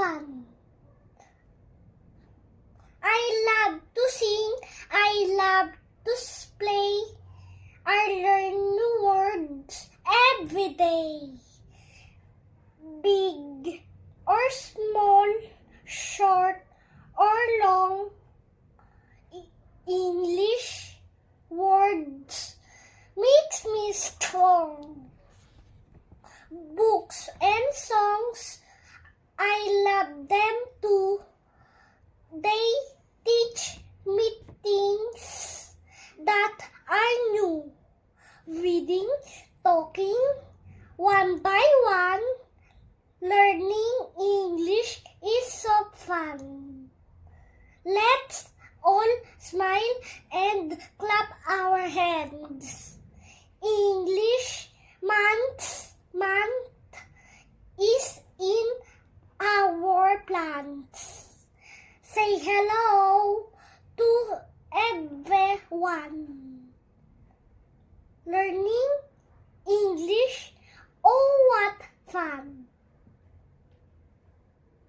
fun. I love to sing. I love to play. I learn new words every day. Big or small, short or long, English words makes me strong. Books and songs, I love them too. They teach me things that I knew. Reading, talking, one by one, learning English is so fun. Let's all smile and clap our hands. English month is in our plans. Say hello to everyone. Learning